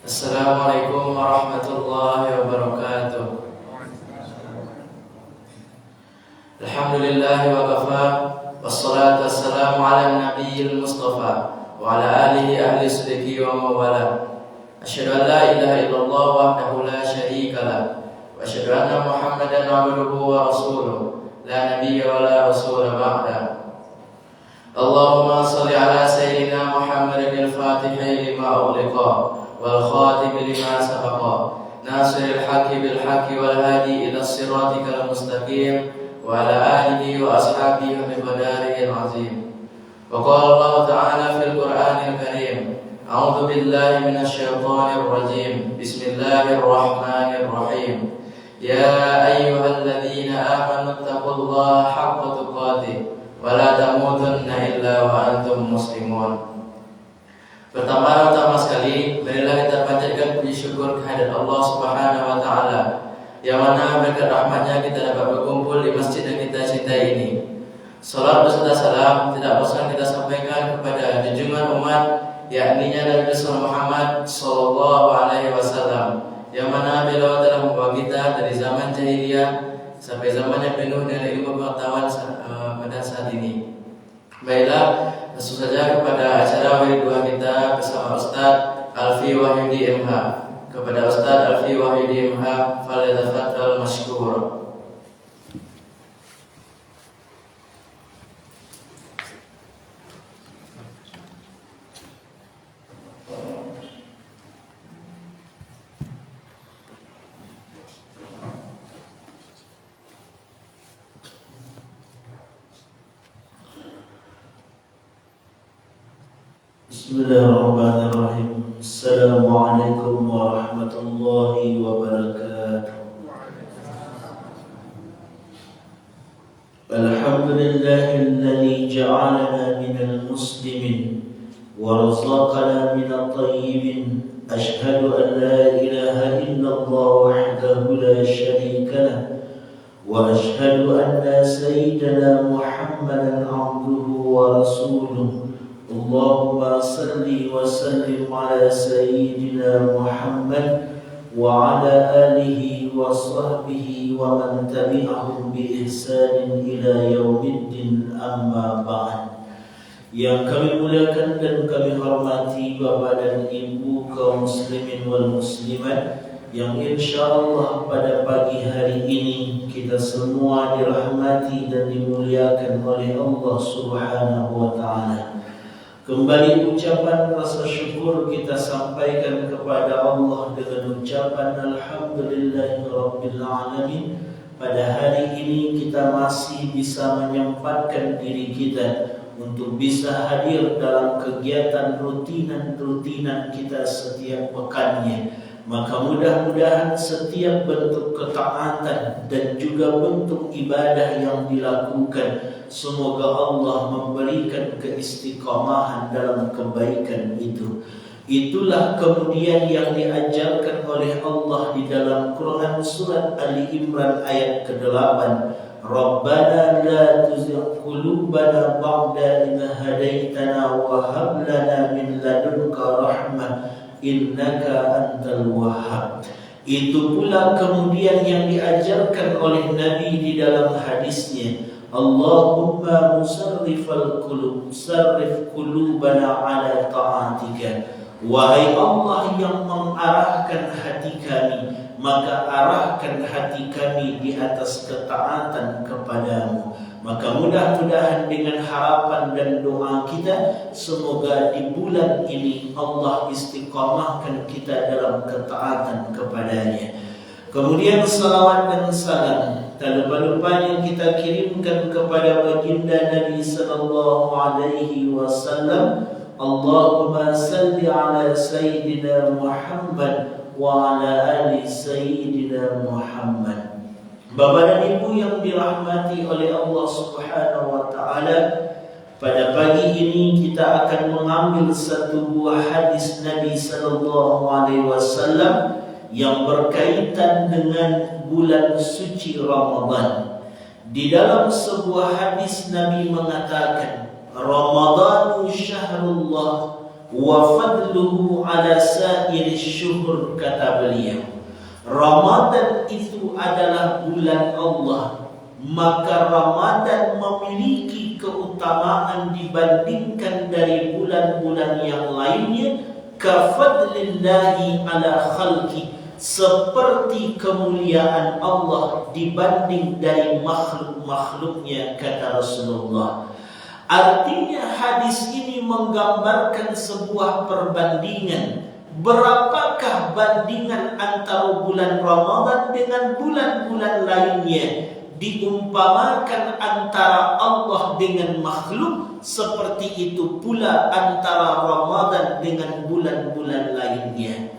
Assalamualaikum warahmatullahi wabarakatuh. Alhamdulillah wa kafa, wassalatu wassalamu ala nabiyil mustafa wa ala alihi ahli sidqi wa mawala. Asyhadu an la ilaha illallah wahdahu la syarika lah, wa asyhadu anna Muhammadan abduhu wa rasuluh, la nabiyya wa la rasula ba'da. Allahumma salli ala sayyidina Muhammadin al-fatihi lima ughliqa wal khatim lima sabaqa, nasiril haqqi bil haqqi wal hadi ila siratikal mustaqim wa ala alihi wa ashabihi bi qadaril azim. Wa qala Allah ta'ala fil Qur'anil Karim, a'udzu billahi minasy syaithanir rajim. Bismillahirrahmanirrahim. Ya ayyuhalladzina amanu taqullaha haqqa tuqatih wa la tamutunna illa wa antum muslimun. Pertama sekali, marilah kita panjatkan puji syukur kehadirat Allah Subhanahu wa taala, yang mana berkat rahmatnya kita dapat berkumpul di masjid yang kita cintai ini. Salat beserta salam tidak bosan kita sampaikan kepada junjungan umat, yakni Nabi Muhammad sallallahu alaihi wasallam, yang mana beliau telah membawa kita dari zaman jahiliyah sampai zaman yang penuh dengan ilmu pengetahuan pada saat ini. Baiklah, langsung saja kepada acara wiridu kita bersama Ustaz Alfi Wahyudi MH. Kepada Ustaz Alfi Wahyudi MH, falyatafaddal mashkur. Bismillahirrahmanirrahim. Assalamualaikum warahmatullahi wabarakatuh. Alhamdulillahilladzi ja'alana minal muslimin wa razaqana minat tayyibin. Ashhadu an la ilaha illallah wahdahu la syarika lah, wa ashhadu anna sayyidana Muhammadan abduhu wa rasuluh. Allahumma salli wa sallim ala sayyidina Muhammad wa ala alihi wa sahbihi wa man tabi'ahum bi ihsanin ila yaumiddin, amma ba'd. Yang kami muliakan dan kami hormati Bapak dan Ibu kaum muslimin wal muslimat, yang insyaallah pada pagi hari ini kita semua dirahmati dan dimuliakan oleh Allah Subhanahu wa taala. Kembali ucapan rasa syukur kita sampaikan kepada Allah dengan ucapan Alhamdulillahirabbil alamin. Pada hari ini kita masih bisa menyempatkan diri kita untuk bisa hadir dalam kegiatan rutinan kita setiap pekannya. Maka mudah-mudahan setiap bentuk ketaatan dan juga bentuk ibadah yang dilakukan, semoga Allah memberikan keistiqamahan dalam kebaikan itu. Itulah kemudian yang diajarkan oleh Allah di dalam Quran surat Ali Imran ayat ke-8. Rabbana la tuzigh qulubana ba'da idh hadaitana wa hab lana min ladunka rahmah innaka antal wahhab. Itu pula kemudian yang diajarkan oleh Nabi di dalam hadisnya, Allahumma musarrifal qulub sarrif qulubana ala ta'atika. Wahai Allah yang mengarahkan hati kami, maka arahkan hati kami di atas ketaatan kepadamu. Maka mudah-mudahan dengan harapan dan doa kita, semoga di bulan ini Allah istiqamahkan kita dalam ketaatan kepadanya. Kemudian salawat dan salam tak lupa-lupanya kita kirimkan kepada baginda Nabi sallallahu alaihi wasallam. Allahumma salli ala sayyidina Muhammad wa ala ali sayyidina Muhammad. Bapak dan Ibu yang dirahmati oleh Allah Subhanahu wa taala, pada pagi ini kita akan mengambil satu buah hadis Nabi sallallahu alaihi wasallam yang berkaitan dengan bulan suci Ramadan. Di dalam sebuah hadis Nabi mengatakan, Ramadanu syahrullah wa fadluhu ala sa'iri syuhur, kata beliau. Ramadan itu adalah bulan Allah, maka Ramadan memiliki keutamaan dibandingkan dari bulan-bulan yang lainnya, kafadlillahi ala khalqi, seperti kemuliaan Allah dibanding dari makhluk-makhluknya, kata Rasulullah. Artinya hadis ini menggambarkan sebuah perbandingan. Berapakah bandingan antara bulan Ramadan dengan bulan-bulan lainnya? Diumpamakan antara Allah dengan makhluk, seperti itu pula antara Ramadan dengan bulan-bulan lainnya.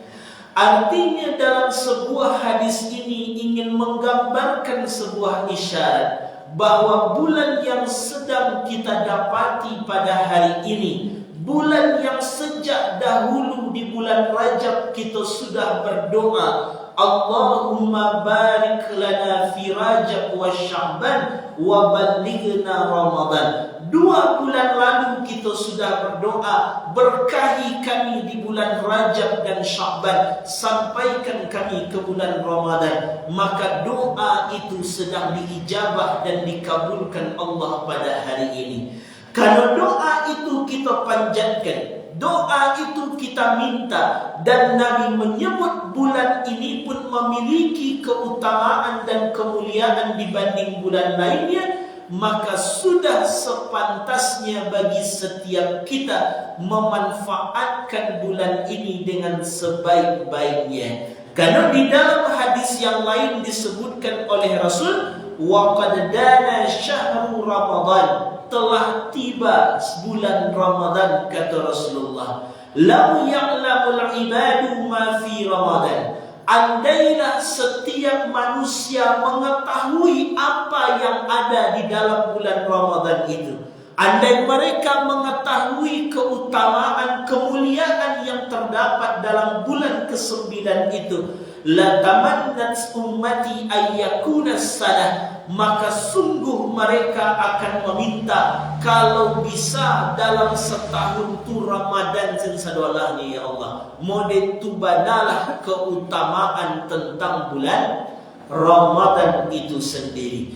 Artinya dalam sebuah hadis ini ingin menggambarkan sebuah isyarat bahwa bulan yang sedang kita dapati pada hari ini, bulan yang sejak dahulu di bulan Rajab kita sudah berdoa, Allahumma barik lana fi Rajab wa Sya'ban wa ballighna Ramadan. 2 bulan lalu kita sudah berdoa, berkahi kami di bulan Rajab dan Sya'ban, sampaikan kami ke bulan Ramadan. Maka doa itu sedang diijabah dan dikabulkan Allah pada hari ini. Karena doa itu kita panjatkan, doa itu kita minta, dan Nabi menyebut bulan ini pun memiliki keutamaan dan kemuliaan dibanding bulan lainnya, maka sudah sepantasnya bagi setiap kita memanfaatkan bulan ini dengan sebaik-baiknya. Karena di dalam hadis yang lain disebutkan oleh Rasul, wa qad dana syahru Ramadan, telah tiba bulan Ramadan, kata Rasulullah. Lau ya'lamul ibadu ma fi Ramadan, andailah setiap manusia mengetahui apa yang ada di dalam bulan Ramadan itu, andai mereka mengetahui keutamaan, kemuliaan yang terdapat dalam bulan ke-9 itu, la tamannat ummati ayyakuna salah, maka sungguh mereka akan meminta kalau bisa dalam setahun tu Ramadan sensadolahnya, ya Allah, mode tu banalah keutamaan tentang bulan Ramadan itu sendiri.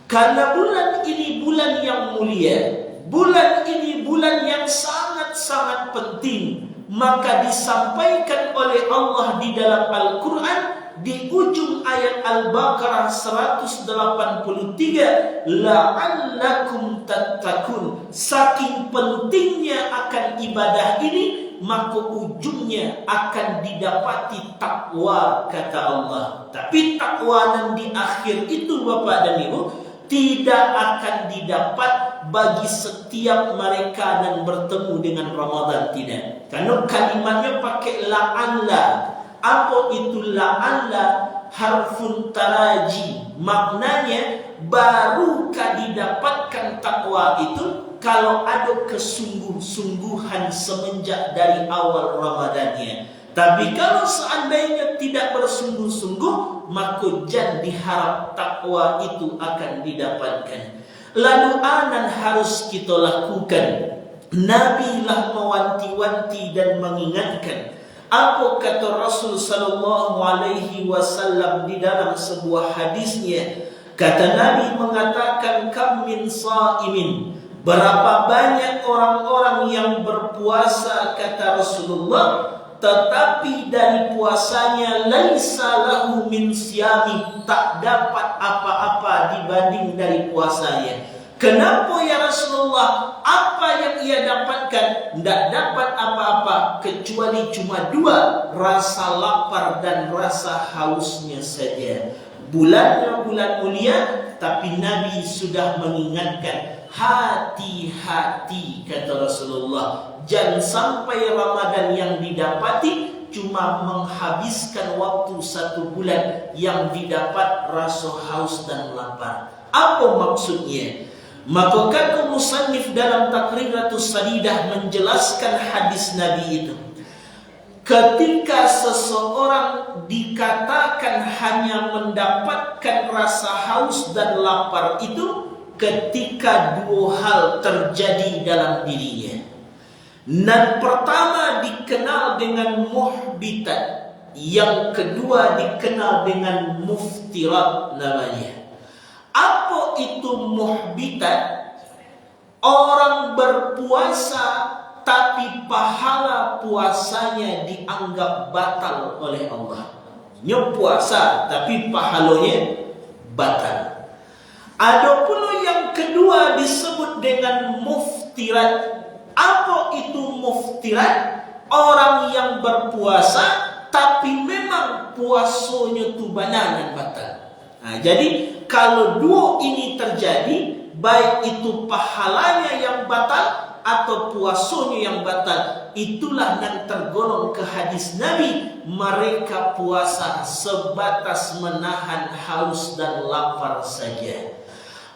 Karena bulan ini bulan yang mulia, bulan ini bulan yang sangat-sangat penting, maka disampaikan oleh Allah di dalam Al-Quran di ujung ayat Al-Baqarah 183, la'allakum tattaqun. Saking pentingnya akan ibadah ini, maka ujungnya akan didapati takwa, kata Allah. Tapi takwa yang di akhir itu, Bapak dan Ibu, tidak akan didapat bagi setiap mereka yang bertemu dengan Ramadan, tidak. Karena kalimatnya pakai la'alla. Apa itu la'alla? Harfun taraji. Maknanya barukah didapatkan takwa itu kalau ada kesungguh-sungguhan semenjak dari awal Ramadannya. Tapi kalau seandainya tidak bersungguh-sungguh, maka jangan diharap takwa itu akan didapatkan. Lalu anan harus kita lakukan. Nabi lah mewanti-wanti dan mengingatkan. Apa kata Rasul sallallahu alaihi wasallam di dalam sebuah hadisnya? Kata Nabi mengatakan, kam min shaimin, berapa banyak orang-orang yang berpuasa, kata Rasulullah, tetapi dari puasanya laisa lahu min siyami, tak dapat apa-apa dibanding dari puasanya. Kenapa ya Rasulullah? Apa yang ia dapatkan? Tidak dapat apa-apa kecuali cuma 2, rasa lapar dan rasa hausnya saja. Bulannya bulan mulia, tapi Nabi sudah mengingatkan, hati-hati, kata Rasulullah, jangan sampai Ramadan yang didapati cuma menghabiskan waktu 1 bulan yang didapat rasa haus dan lapar. Apa maksudnya? Maka kata musannif dalam Taqriratus Sadidah menjelaskan hadis Nabi itu, ketika seseorang dikatakan hanya mendapatkan rasa haus dan lapar itu ketika 2 hal terjadi dalam dirinya. Dan pertama dikenal dengan muhbitat, yang kedua dikenal dengan muftirat namanya. Apa itu muhbitat? Orang berpuasa tapi pahala puasanya dianggap batal oleh Allah. Dia puasa tapi pahalanya batal. Ada pula yang kedua disebut dengan muftirat. Apa itu muftirat? Orang yang berpuasa tapi memang puasanya tu benar dan batal. Jadi kalau dua ini terjadi, baik itu pahalanya yang batal atau puasanya yang batal, itulah yang tergolong ke hadis Nabi, mereka puasa sebatas menahan haus dan lapar saja.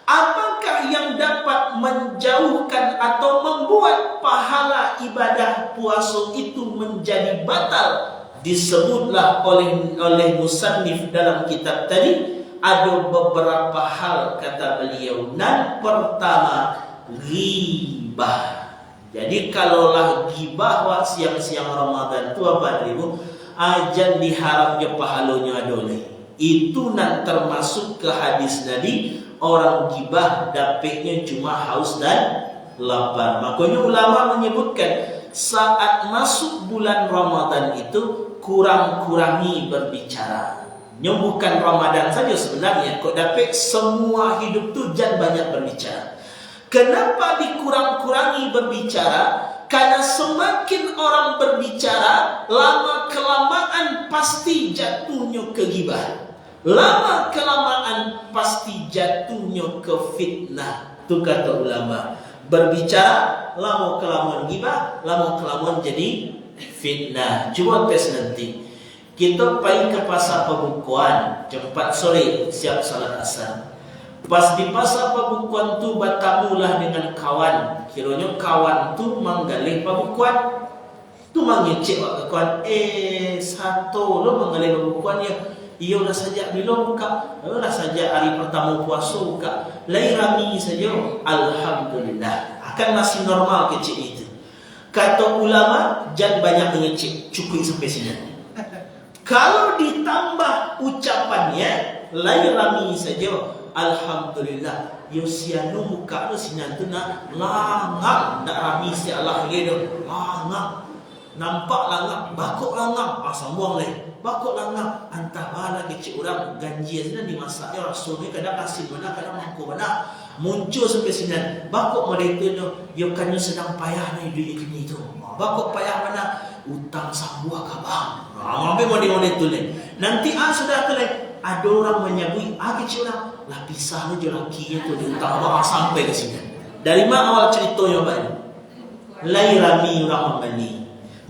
Apakah yang dapat menjauhkan atau membuat pahala ibadah puasa itu menjadi batal? Disebutlah oleh musannif dalam kitab tadi, ada beberapa hal kata beliau. Yang pertama, ghibah. Jadi kalaulah ghibah siang-siang Ramadan tu apa dirimu? Ajan diharapnya pahalanya ada lagi. Itu nan termasuk ke hadis Nabi, orang ghibah dapatnya cuma haus dan lapar. Makanya ulama menyebutkan saat masuk bulan Ramadan itu kurang-kurangi berbicara. Bukan Ramadan saja sebenarnya, kok dapat semua hidup tu jangan banyak berbicara. Kenapa dikurang-kurangi berbicara? Karena semakin orang berbicara, lama-kelamaan pasti jatuhnya ke ghibah. Lama-kelamaan pasti jatuhnya ke fitnah. Itu kata ulama. Berbicara, lama-kelamaan ghibah, lama-kelamaan jadi fitnah. Cuba tes nanti. Kita pergi ke pasar pembukuan jam 4 sore siap salat asar. Pas di pasar pembukuan tu bertamulah dengan kawan. Kiranya kawan tu menggalih pembukuan. Tu mengecek kawan. Satu lo menggalih pembukuan ya. Ia dah saja bila buka. Dah saja hari pertama puasa buka. Lai rami saja. Alhamdulillah. Akan masih normal kecil itu. Kata ulama, jangan banyak mengecek. Cukup sampai sini. Kalau ditambah ucapannya, lai rami saja. Alhamdulillah. Yosianu muka lu sinantu nak langak, nak rami si Allah gitu. Langak. Nampak langak, bakok langak. Sambung leh. Bakok langak. Antah bala kecil orang ganjian di masaknya rasulnya kadang asin mana, kadang mangkuk mana. Muncul sampai sini. Bakok mereka tu, yo kan sedang payah ni duit ini tu. Bakok payah mana? Utang sambuah kabang. Ambil model-model tu leh. Nanti sudah tu leh. Ada orang menyebut, kecil orang lah pisah je lakinya tu diutang abang sampai ke sini. Dari mana awal ceritanya Pak? Lai rami rahmani.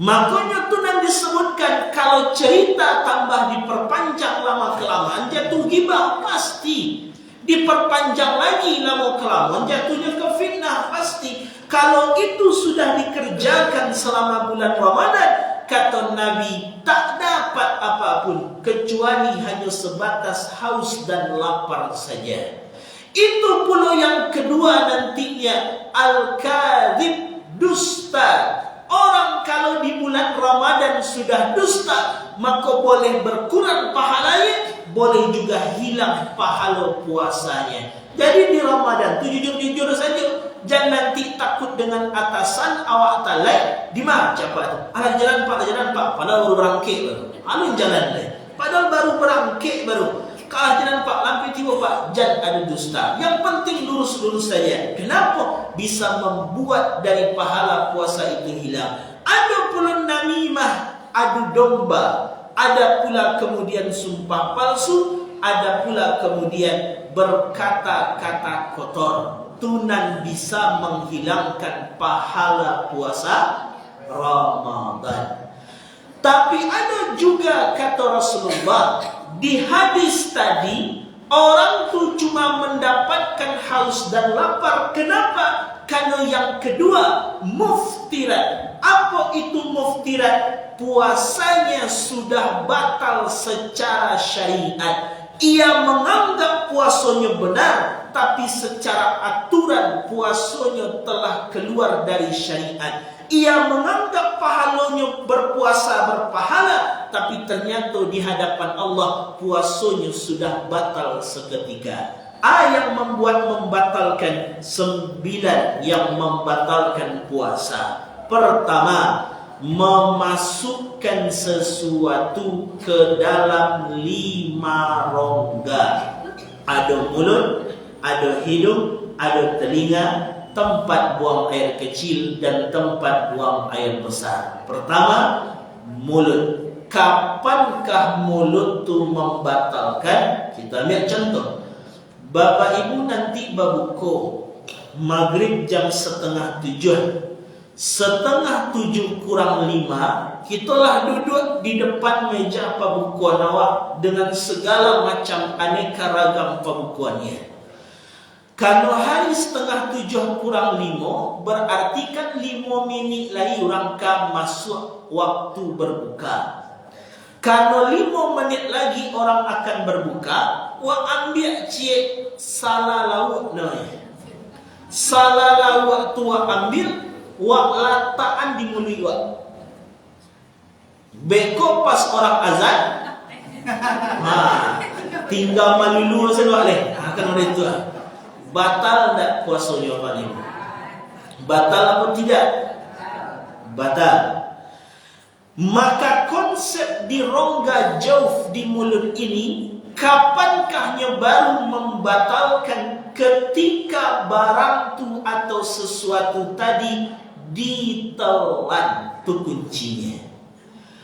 Makanya tu nan disebutkan kalau cerita tambah diperpanjang lama-kelamaan jatuh ghibah pasti. Diperpanjang lagi lama-kelamaan jatuhnya ke fitnah pasti. Kalau itu sudah dikerjakan selama bulan Ramadan, kata Nabi, tak dapat apapun kecuali hanya sebatas haus dan lapar saja. Itu pula yang kedua nantinya, al-kadhib, dusta. Orang kalau di bulan Ramadan sudah dusta, maka boleh berkurang pahalanya, boleh juga hilang pahala puasanya. Jadi di Ramadan tu jujur-jujur saja. Jangan nanti takut dengan atasan awak talai. Di mana cepat tu? Jalan pak. Padahal baru berangkit baru. Jalan deh. Padahal baru berangkit baru. Jalan pak, lampu tiba pak. Jangan ada dusta. Yang penting lurus-lurus saja. Kenapa? Bisa membuat dari pahala puasa itu hilang. Ada pula namimah, adu domba. Ada pula kemudian sumpah palsu. Ada pula kemudian berkata-kata kotor. Tunan bisa menghilangkan pahala puasa Ramadan. Tapi ada juga kata Rasulullah di hadis tadi, orang tu cuma mendapatkan haus dan lapar. Kenapa? Karena yang kedua, muftirat. Apa itu muftirat? Puasanya sudah batal secara syariat. Ia menganggap puasanya benar, tapi secara aturan puasanya telah keluar dari syariat. Ia menganggap pahalanya berpuasa berpahala, tapi ternyata di hadapan Allah puasanya sudah batal seketika. Yang membatalkan 9 yang membatalkan puasa. Pertama, memasukkan sesuatu ke dalam 5 rongga. Ada mulut, ada hidung, ada telinga, tempat buang air kecil dan tempat buang air besar. Pertama, mulut. Kapankah mulut tu membatalkan? Kita lihat contoh. Bapak ibu nanti berbuka maghrib jam 6:30. 6:30 kurang 5, kitalah duduk di depan meja pembukuan awak dengan segala macam aneka ragam pembukuannya. Kalau hari 6:30 kurang 5, berarti kan 5 minit lagi orang kan masuk waktu berbuka. Kalau 5 menit lagi orang akan berbuka, wak ambil cik salah lauk namanya. Salah lauk tu wak ambil, wak lataan di mulut wak. Beko pas orang azan, tinggal malulu sedua leh. Kan oleh itu. Batal tak puasanya apa ni? Batal apa tidak? Batal. Maka konsep di rongga jauf di mulut ini, kapankahnya baru membatalkan? Ketika barang tu atau sesuatu tadi ditelan, tu kuncinya.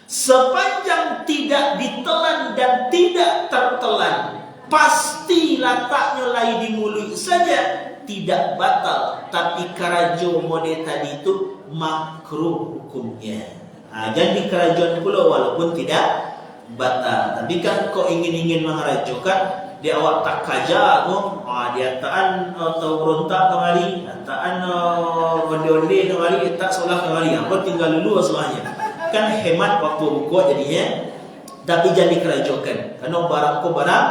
Sepanjang tidak ditelan dan tidak tertelan, pasti letaknya lagi di mulut saja, tidak batal. Tapi karajo mode tadi itu makruh hukumnya. Jadi kerajaan pula walaupun tidak batal. Tapi kan kau ingin mengerajukan, dia awak tak kaja tu, dia taan atau berontak kemari, taan onde-onde kemari, tak solah kemari. Kau tinggal dulu semuanya. Kan hemat waktu buka jadinya. Tapi jadi kerajukan. Karena barang kau barang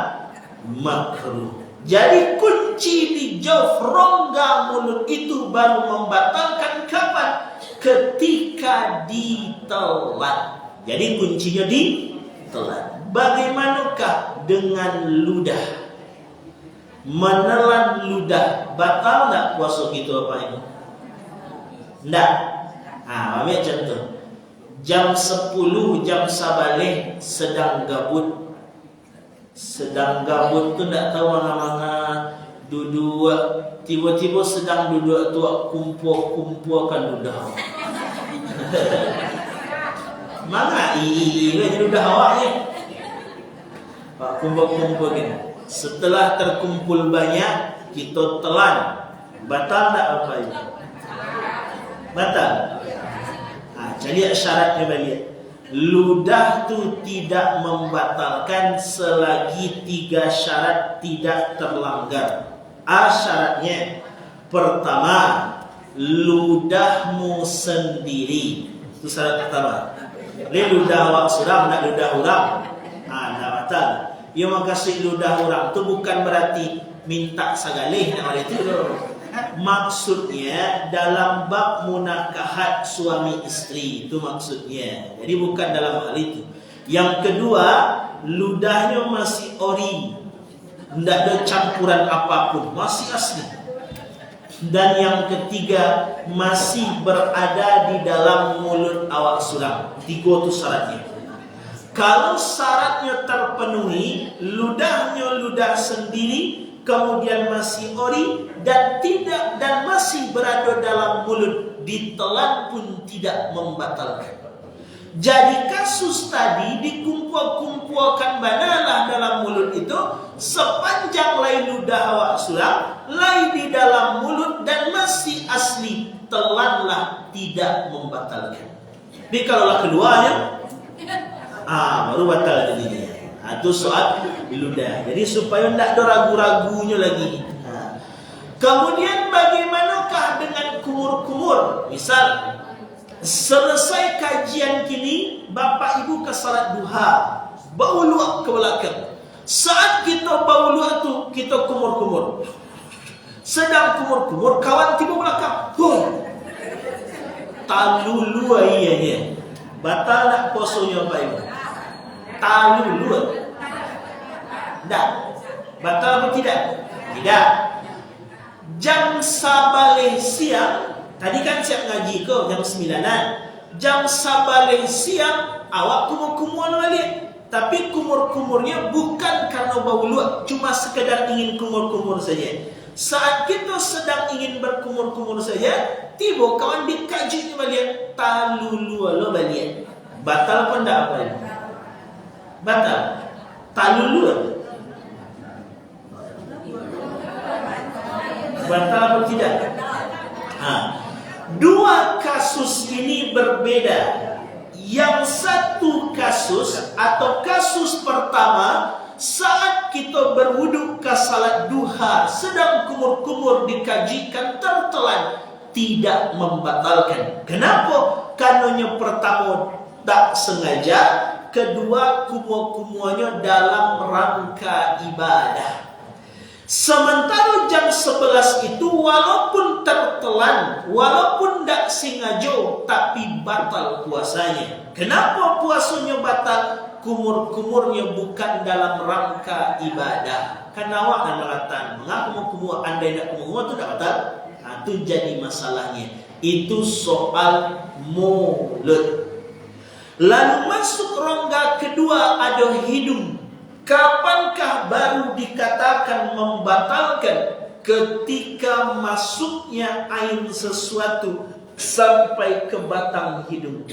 makruh. Jadi kunci di jauf rongga mulut itu baru membatalkan kapan? Ketika ditelan. Jadi kuncinya ditelan. Bagaimanakah dengan ludah? Menelan ludah batal tak puasa kita apa ini? Tak. Ambil contoh. Jam 10 jam sabaleh sedang gabut. Sedang gabut tu tak tahu mana-mana duduk, tiba-tiba sedang duduk tu kumpul-kumpulkan ludah. Mana jadi ludah awaknya? Pak kumpul-kumpul kan. Setelah terkumpul banyak, kita telan. Batal tak apa itu? Batal. Jadi syaratnya balik. Ludah tu tidak membatalkan selagi 3 syarat tidak terlanggar. Syaratnya pertama, ludahmu sendiri. Itu syarat pertama. Ini ludah awak suram, nak ludah orang, tak batal. Ia makasih ludah orang tu bukan berarti minta sagalih nak itu. Maksudnya dalam bab munakahat suami istri, itu maksudnya. Jadi bukan dalam hal itu. Yang kedua, ludahnya masih ori, tidak ada campuran apapun, masih asli. Dan yang ketiga, masih berada di dalam mulut awak suram. 3 itu syaratnya. Kalau syaratnya terpenuhi, ludahnya ludah sendiri, kemudian masih ori dan masih berada dalam mulut, ditelan pun tidak membatalkan. Jadi kasus tadi dikumpul-kumpulkan banalah dalam mulut itu, sepanjang lai ludah awak sulam, lai di dalam mulut dan masih asli, telanlah tidak membatalkan. Jadi kalaulah keduanya, baru batal jadinya. Itu soal ludah. Jadi supaya tidak ada ragu-ragunya lagi. Kemudian bagaimanakah dengan kumur-kumur? Misal, selesai kajian kini, bapak ibu ke salat duha, bauluak ke belakang. Saat kita bauluak tu, kita kumur-kumur. Sedang kumur-kumur, kawan tiba belakang. talulu ianya. Batal nak puasanya Pak Ibu? Talulu. Tak. Batal atau tidak? Tidak. Jam sabaleh siang, tadi kan siap ngaji ke jam 9-an. Jam sabaleh siang awak kumur-kumur balik. Tapi kumur-kumurnya bukan karena bau luak, cuma sekedar ingin kumur-kumur saja. Saat kita sedang ingin berkumur-kumur saja, tiba kawan dikaji balik, talulu lo balik. Batal pun tak apa? Batal. Talulu. Batal atau tidak? Dua kasus ini berbeda. Yang satu kasus atau kasus pertama, saat kita berwudu ke salat duha, sedang kumur-kumur dikajikan tertelan, tidak membatalkan. Kenapa? Karena pertama tak sengaja, kedua kumur-kumurnya dalam rangka ibadah. Sementara jam 11 itu walaupun tertelan, walaupun tak sengaja, tapi batal puasanya. Kenapa puasanya batal? Kumur-kumurnya bukan dalam rangka ibadah. Karena awak nak mengatakan, mengapa mau kumur, andai nak kumur itu tak batal? Itu jadi masalahnya. Itu soal mulut. Lalu masuk rongga kedua, ada hidung. Kapankah baru dikatakan membatalkan? Ketika masuknya air sesuatu sampai ke batang hidung.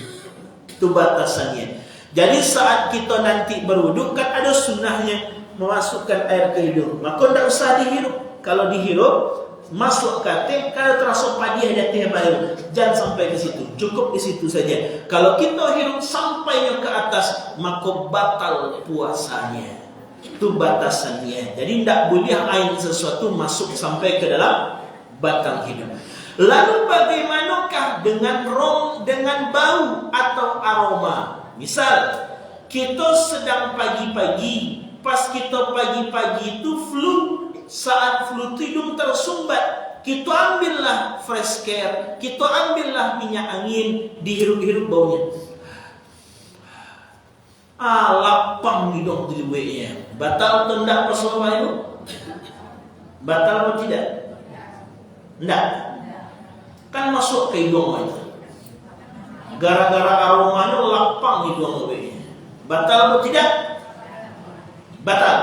Itu batasannya. Jadi saat kita nanti berwuduk, kan ada sunnahnya memasukkan air ke hidung. Maka tidak usah dihirup. Kalau dihirup, masuk ke teh, kalau terasa padi ada teh baru, jangan sampai ke situ. Cukup di situ saja. Kalau kita hirup sampainya ke atas, maka batal puasanya. Itu batasannya. Jadi tidak boleh air sesuatu masuk sampai ke dalam batang hidung. Lalu bagaimanakah dengan bau atau aroma? Misal kita sedang pagi-pagi, pas kita pagi-pagi itu flu, saat flu itu hidung tersumbat, kita ambillah fresh care, kita ambillah minyak angin, dihirup-hirup baunya. Lapang hidung tu dibuatnya. Batal atau tidak persoalan itu? Batal atau tidak? Tidak. Kan masuk ke hidung itu. Gara-gara aromanya lapang hidung dibuatnya. Batal atau tidak? Batal.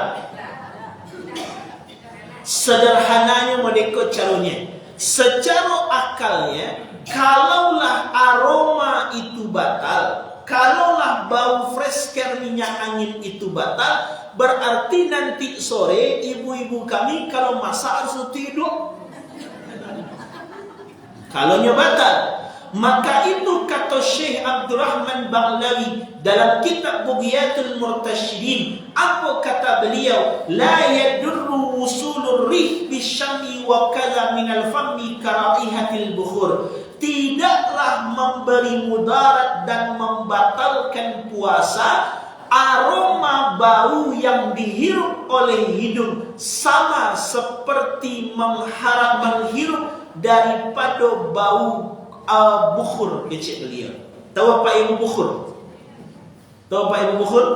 Sederhananya mereka caranya. Secara akalnya, kalaulah aroma itu batal, kalaulah bau fresh care minyak angin itu batal, berarti nanti sore ibu-ibu kami kalau masak harus tidur. Kalaunya batal, maka itu kata Syekh Abdurrahman Baghlawi dalam kitab Bughyatul Murtasyidin. Apa kata beliau? La yadurru wusulur rih bisyami wa kadza minal fammi karaihatil bukhur. Tidaklah memberi mudarat dan membatalkan puasa aroma bau yang dihirup oleh hidung, sama seperti menghirup daripada bau bukhur, kecil beliau. Tahu apa ibu bukhur? Tahu apa ibu bukhur?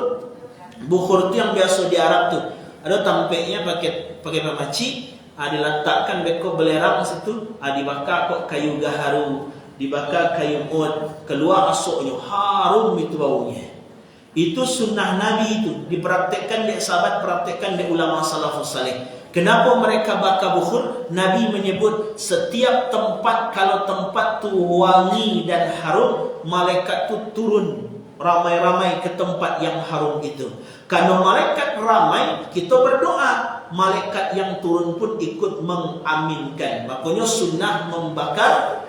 Bukhur itu yang biasa di Arab tuh. Ada tampeknya pakai memaci, diletakkan beko belerang situ, dibakar kok kayu gaharu, dibakar kayu ud, keluar asoknya, harum itu baunya. Itu sunnah Nabi, itu dipraktekkan di sahabat, praktekkan di ulama salafus saleh. Kenapa mereka bakar bukhur? Nabi menyebut setiap tempat, kalau tempat tu wangi dan harum, malaikat tu turun ramai-ramai ke tempat yang harum itu. Karena malaikat ramai, kita berdoa, malaikat yang turun pun ikut mengaminkan. Makanya sunnah membakar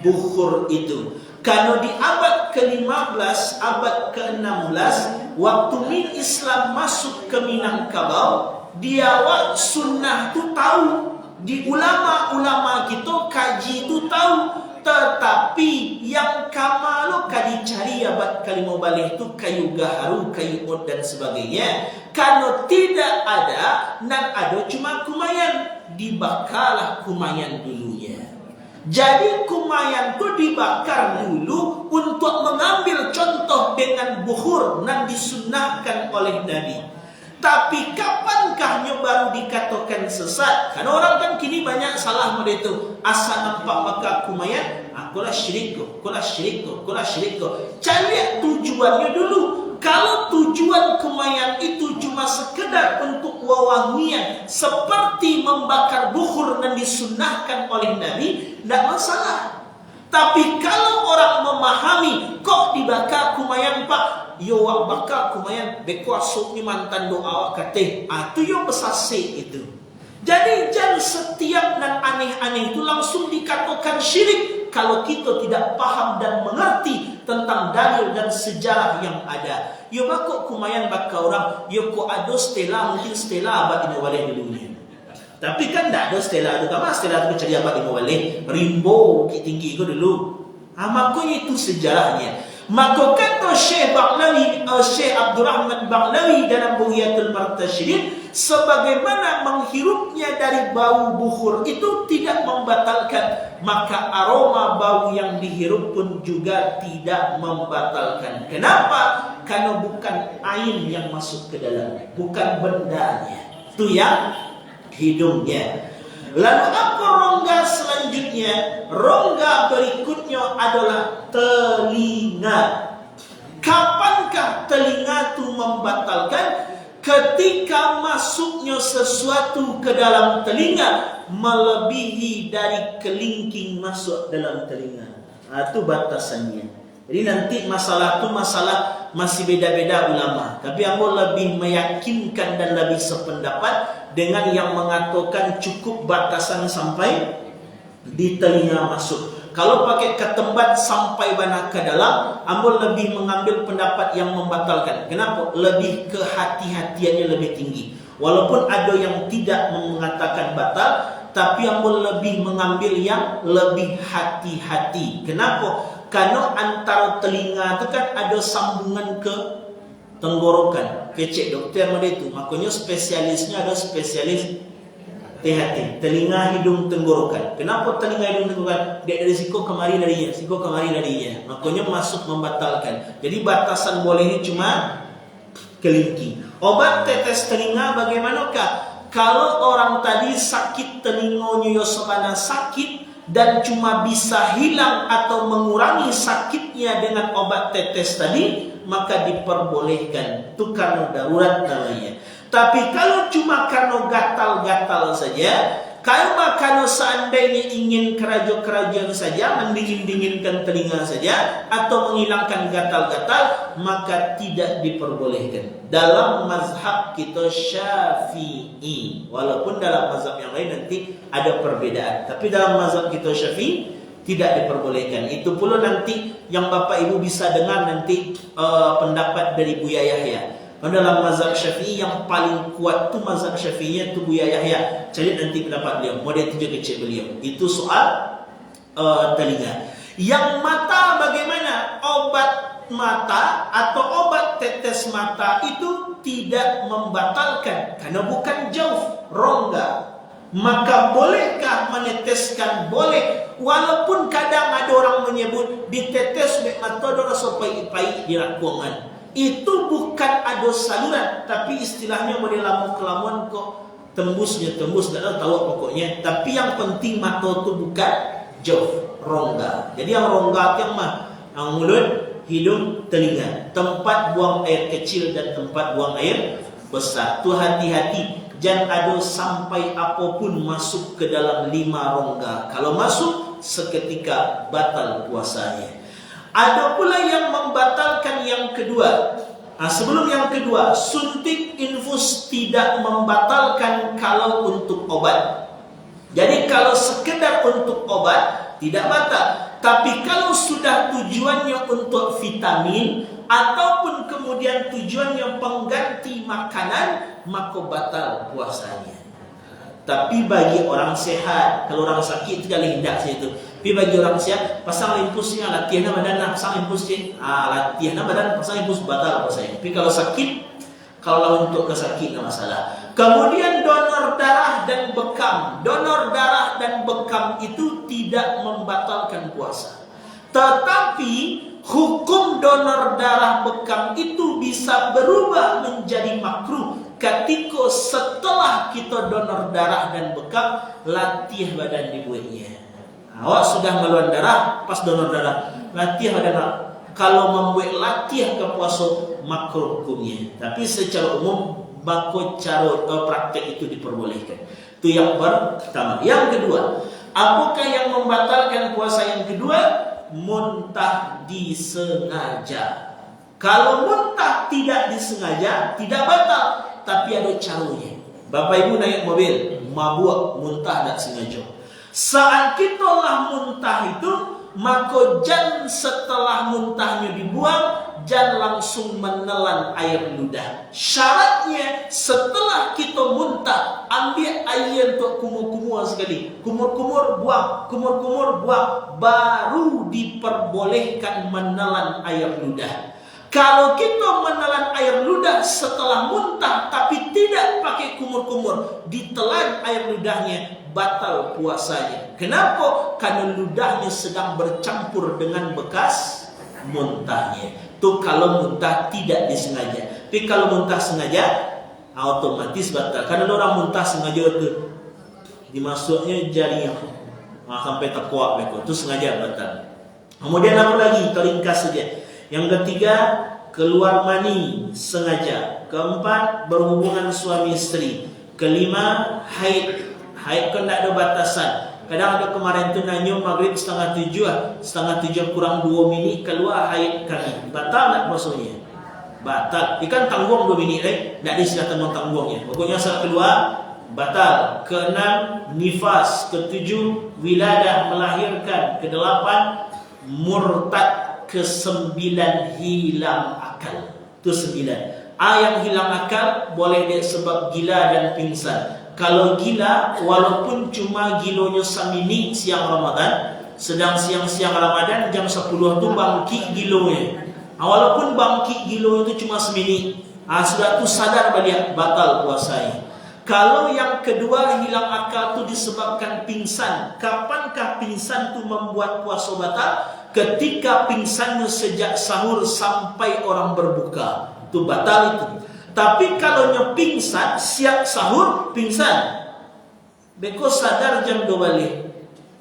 bukhur itu. Karena di abad ke-15, abad ke-16, waktu Islam masuk ke Minangkabau, di awal sunnah tu tahu, di ulama-ulama kita kaji tu tahu, tetapi yang kamalo kali cari abad ke-15 tu kayu gaharu, kayu ud dan sebagainya. Karena tidak ada, dan ada cuma kumayan, dibakarlah kumayan dulunya. Jadi kumayan itu dibakar dulu untuk mengambil contoh dengan bukhur yang disunnahkan oleh Nabi. Tapi kapankah baru dikatakan sesat? Karena orang kan kini banyak salah model itu. Asal nampak maka kumayan, akulah syirik ko. Cari tujuannya dulu. Kalau tujuan kumayan itu cuma sekedar untuk wewangian, seperti membakar bukhur yang disunnahkan oleh Nabi, tidak masalah. Tapi kalau orang memahami, kok dibakar kumayan Pak? Yo wak bakar kumayan bekuasuk ni mantan doa awak kata. Itu yang besasik itu. Jadi jangan setiap dan aneh-aneh itu langsung dikatakan syirik kalau kita tidak paham dan mengerti tentang dalil dan sejarah yang ada. Yo bakok kumayan bakar orang, yo ko ada stela, mungkin stela abad ini waleh dulunya. Tapi kan tak ada stela itu. Kama stela itu cari abad ini waleh, rimbo bukit tinggi itu dulu. Makanya itu sejarahnya. Maka kata Syekh Abdul Rahman Baghlawi dalam Bughiyatul Martasyidin, sebagaimana menghirupnya dari bau bukhur itu tidak membatalkan, maka aroma bau yang dihirup pun juga tidak membatalkan. Kenapa? Karena bukan ain yang masuk ke dalam, bukan bendanya, itu yang hidungnya. Lalu apa rongga selanjutnya? Rongga berikutnya adalah telinga. Kapankah telinga itu membatalkan? Ketika masuknya sesuatu ke dalam telinga melebihi dari kelingking masuk dalam telinga. Itu batasannya. Jadi nanti masalah itu masalah masih beda-beda ulama. Tapi aku lebih meyakinkan dan lebih sependapat dengan yang mengatakan cukup batasan sampai di telinga masuk. Kalau pakai ketembat sampai bana ke dalam, aku lebih mengambil pendapat yang membatalkan. Kenapa? Lebih kehati-hatiannya lebih tinggi. Walaupun ada yang tidak mengatakan batal, tapi aku lebih mengambil yang lebih hati-hati. Kenapa? Karena antara telinga itu kan ada sambungan ke tenggorokan. Kecek dokter mana itu. Makanya spesialisnya ada spesialis THT, telinga, hidung, tenggorokan. Kenapa telinga, hidung, tenggorokan? Dia dari siko kemari darinya, siko kemari darinya. Makanya masuk membatalkan. Jadi batasan bolehnya cuma kelingking. Obat tetes telinga bagaimanakah? Kalau orang tadi sakit telinganya yosabana sakit dan cuma bisa hilang atau mengurangi sakitnya dengan obat tetes tadi, maka diperbolehkan. Itu karena darurat namanya. Tapi kalau cuma karena gatal-gatal saja, kalau seandainya ingin kerajo-kerajuan saja, mendingin-dinginkan telinga saja, atau menghilangkan gatal-gatal, maka tidak diperbolehkan. Dalam mazhab kita Syafi'i, walaupun dalam mazhab yang lain nanti ada perbedaan, tapi dalam mazhab kita Syafi'i tidak diperbolehkan. Itu pula nanti yang Bapak Ibu bisa dengar nanti pendapat dari Buya Yahya. Dalam mazhab Syafi'i yang paling kuat tu mazhab Syafi'inya tu Buya Yahya. Cari nanti pendapat beliau, model 3 kecil beliau. Itu soal telinga. Yang mata bagaimana? Obat mata atau obat tetes mata itu tidak membatalkan karena bukan jauh, rongga. Maka bolehkah meneteskan? Boleh. Walaupun kadang ada orang menyebut ditetes mek mata ada rasa pahit-pahit di rakuangan. Itu bukan ada saluran, tapi istilahnya model lama-kelamaan kok tembus, tak tahu pokoknya. Tapi yang penting mata itu bukan jauh, rongga. Jadi yang rongga yang yang mulut, hidung, telinga, tempat buang air kecil dan tempat buang air besar. Tu hati-hati, jangan ada sampai apapun masuk ke dalam 5 rongga. Kalau masuk, seketika batal puasanya. Ada pula yang membatalkan yang kedua. Sebelum yang kedua, suntik infus tidak membatalkan kalau untuk obat. Jadi kalau sekedar untuk obat tidak batal. Tapi kalau sudah tujuannya untuk vitamin ataupun kemudian tujuannya pengganti makanan, maka batal puasanya. Tapi bagi orang sehat, kalau orang sakit itu jangan hendak saya itu. Tapi bagi orang sehat, pasang impulsnya, latihan badan, pasang impulsnya, latihan badan, pasang impuls batal puasanya. Tapi kalau sakit Kalau untuk kesakit nggak masalah. Kemudian donor darah dan bekam. Donor darah dan bekam itu tidak membatalkan puasa. Tetapi hukum donor darah bekam itu bisa berubah menjadi makruh ketika setelah kita donor darah dan bekam latih badan dibuatnya. Awak sudah meluan darah pas donor darah, latih badan. Kalau membuat latih ke puasa makruh hukumnya. Tapi secara umum bako cara praktek itu diperbolehkan. Itu yang pertama. Yang kedua, apakah yang membatalkan puasa yang kedua? Muntah disengaja. Kalau muntah tidak disengaja, tidak batal, tapi ada caranya. Bapak Ibu naik mobil, mabuk, muntah tak sengaja. Saat kita lah muntah itu, maka jangan setelah muntahnya dibuang, jangan langsung menelan air ludah. Syaratnya setelah kita muntah, ambil air untuk kumur-kumur sekali. Kumur-kumur buang, kumur-kumur buang, baru diperbolehkan menelan air ludah. Kalau kita menelan air ludah setelah muntah tapi tidak pakai kumur-kumur, ditelan air ludahnya, batal puasanya. Kenapa? Karena ludahnya sedang bercampur dengan bekas muntahnya. Itu kalau muntah tidak disengaja. Tapi kalau muntah sengaja, otomatis batal. Karena orang muntah sengaja itu dimasuknya jarinya sampai terkuat beko, itu sengaja batal. Kemudian apa lagi? Kita ringkas saja. Yang ketiga, keluar mani sengaja. Keempat, berhubungan suami istri. Kelima, haid. Haid kan tak ada batasan. Kadang ada kemarin tu nanya maghrib 6:30, 6:30 kurang 2 minit keluar haid kami. Batal tak puasanya? Batal. Ikan tanggung 2 minit tak disilah tanggungnya. Pokoknya saat keluar batal. Keenam, nifas. Ketujuh, wiladah melahirkan. Kedelapan, murtad. Kesembilan, hilang akal. Itu 9. Yang hilang akal boleh dia sebab gila dan pingsan. Kalau gila, walaupun cuma gilonya seminit siang Ramadan, sedang siang-siang Ramadan jam 10 tu bangkit gilonya. Walaupun bangkit gilonya itu cuma seminit, sudah tu sadar balik batal puasanya. Kalau yang kedua hilang akal tu disebabkan pingsan. Kapankah pingsan tu membuat puasa batal? Ketika pingsannya sejak sahur sampai orang berbuka, itu batal itu. Tapi kalau pingsan siap sahur pingsan, beko sadar jam 2 balik,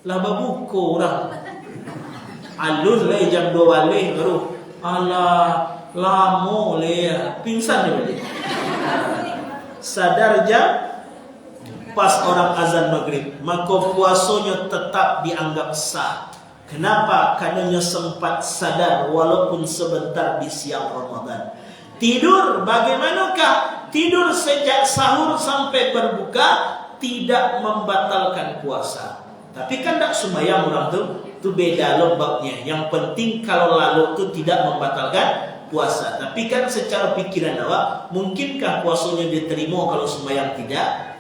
lah berbuka orang. Alun le jam 2 balik baru, alah lama le pingsan dia balik. Sadar jam pas orang azan maghrib, maka puasanya tetap dianggap sah. Kenapa? Karena sempat sadar walaupun sebentar di siang Ramadan. Tidur bagaimanakah? Tidur sejak sahur sampai berbuka tidak membatalkan puasa. Tapi kan tak sembahyang orang tu beda lombaknya. Yang penting kalau lalu tu tidak membatalkan puasa. Tapi kan secara pikiran awak, mungkinkah puasanya diterima kalau sembahyang tidak?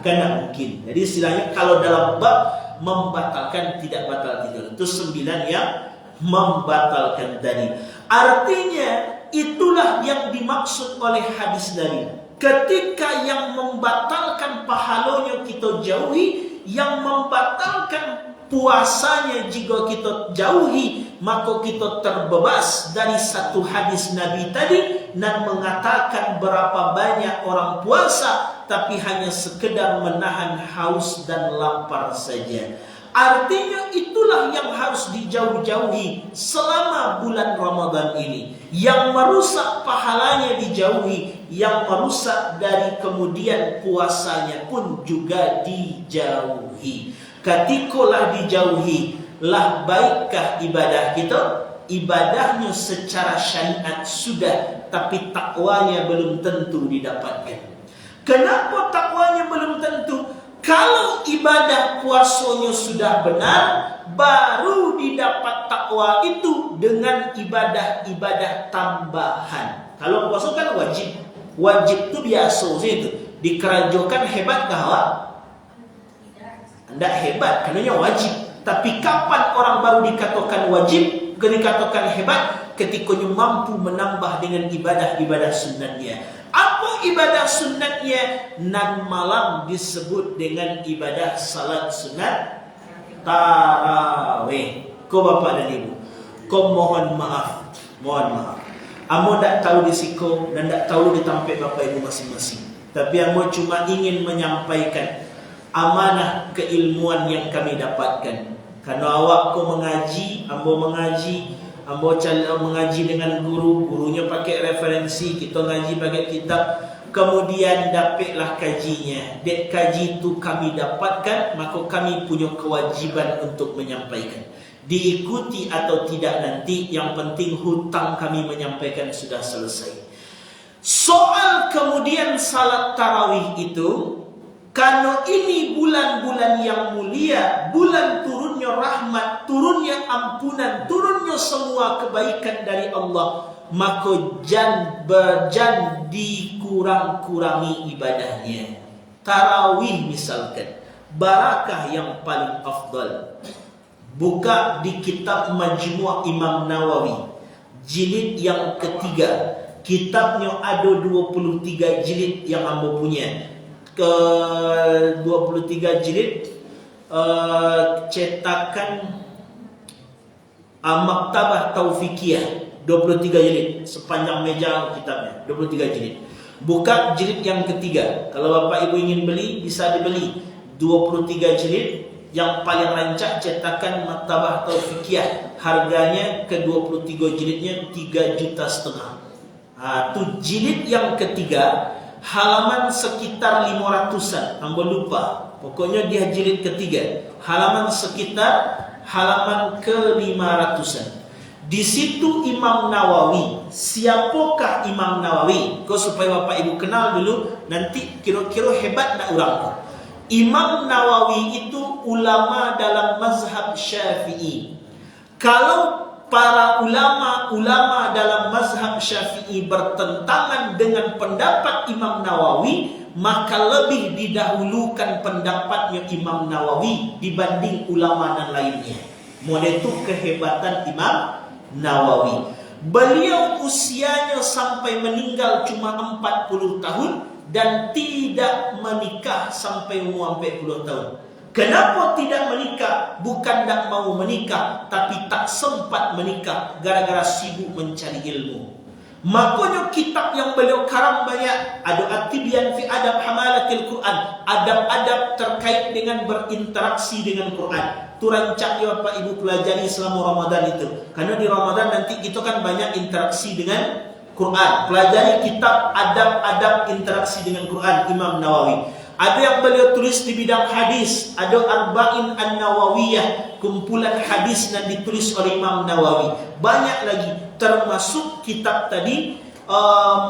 Kan tak mungkin. Jadi istilahnya kalau dalam bab membatalkan tidak batal tidur, itu 9 yang membatalkan tadi. Artinya itulah yang dimaksud oleh hadis tadi. Ketika yang membatalkan pahalanya kita jauhi, yang membatalkan puasanya jika kita jauhi, maka kita terbebas dari satu hadis Nabi tadi dan mengatakan berapa banyak orang puasa tapi hanya sekedar menahan haus dan lapar saja. Artinya itulah yang harus dijauh-jauhi selama bulan Ramadan ini. Yang merusak pahalanya dijauhi, yang merusak dari kemudian puasanya pun juga dijauhi. Ketikalah dijauhi, lah baikkah ibadah kita? Ibadahnya secara syariat sudah, tapi takwanya belum tentu didapatkan. Kenapa takwanya belum tentu? Kalau ibadah puasanya sudah benar, baru didapat takwa itu dengan ibadah-ibadah tambahan. Kalau puasa kan wajib. Wajib itu biasa itu. Dikerajokan hebat kah? Tidak hebat, karenanya wajib. Tapi kapan orang baru dikatakan wajib, dikatakan hebat? Ketikanya mampu menambah dengan ibadah-ibadah sunnahnya. Apa ibadah sunatnya nan malam disebut dengan ibadah salat sunat tarawih. Kau bapa dan ibu, kau mohon maaf. Amo tak tahu risiko dan tak tahu di tempat bapa ibu masing-masing. Tapi amo cuma ingin menyampaikan amanah keilmuan yang kami dapatkan. Karena awak kau mengaji, ambo mengaji, ambo mengaji dengan gurunya pakai referensi, kita ngaji pakai kitab. Kemudian dapatlah kajinya. Dek kaji itu kami dapatkan, maka kami punya kewajiban untuk menyampaikan. Diikuti atau tidak nanti, yang penting hutang kami menyampaikan sudah selesai. Soal kemudian salat tarawih itu, karena ini bulan-bulan yang mulia, bulan turunnya rahmat, turunnya ampunan, turunnya semua kebaikan dari Allah, maka jangan dikurang-kurangi ibadahnya. Tarawih misalkan, barakah yang paling afdal. Buka di kitab Majmu' Imam Nawawi, jilid yang ketiga. Kitabnya ada 23 jilid yang ambo punya. Ke 23 jilid cetakan Maktabah Taufikiyah, 23 jilid, sepanjang meja kitabnya, 23 jilid. Buka jilid yang ketiga. Kalau bapak ibu ingin beli, bisa dibeli 23 jilid. Yang paling rancak cetakan Maktabah Taufikiyah, harganya ke 23 jilidnya 3,5 juta. Itu jilid yang ketiga, halaman sekitar 500-an, ambo lupa. Pokoknya dia jilid ketiga, halaman sekitar halaman ke 500-an. Di situ Imam Nawawi. Siapakah Imam Nawawi? Kau supaya bapak ibu kenal dulu, nanti kira-kira hebat tak orang. Imam Nawawi itu ulama dalam mazhab Syafi'i. Kalau para ulama dalam mazhab Syafi'i bertentangan dengan pendapat Imam Nawawi, maka lebih didahulukan pendapatnya Imam Nawawi dibanding ulama dan lainnya. Model itu kehebatan Imam Nawawi. Beliau usianya sampai meninggal cuma 40 tahun dan tidak menikah sampai umur 40 tahun. Kenapa tidak menikah? Bukan tak mau menikah, tapi tak sempat menikah gara-gara sibuk mencari ilmu. Makanya kitab yang beliau karang banyak. Ada At-Tibyan fi Adab Hamalatil Quran, adab-adab terkait dengan berinteraksi dengan Quran. Itu rancaknya Bapak Ibu pelajari selama Ramadan itu. Karena di Ramadan nanti kita kan banyak interaksi dengan Quran. Pelajari kitab adab-adab interaksi dengan Quran Imam Nawawi. Ada yang beliau tulis di bidang hadis, ada Arba'in An-Nawawiyah, kumpulan hadis yang ditulis oleh Imam Nawawi. Banyak lagi, termasuk kitab tadi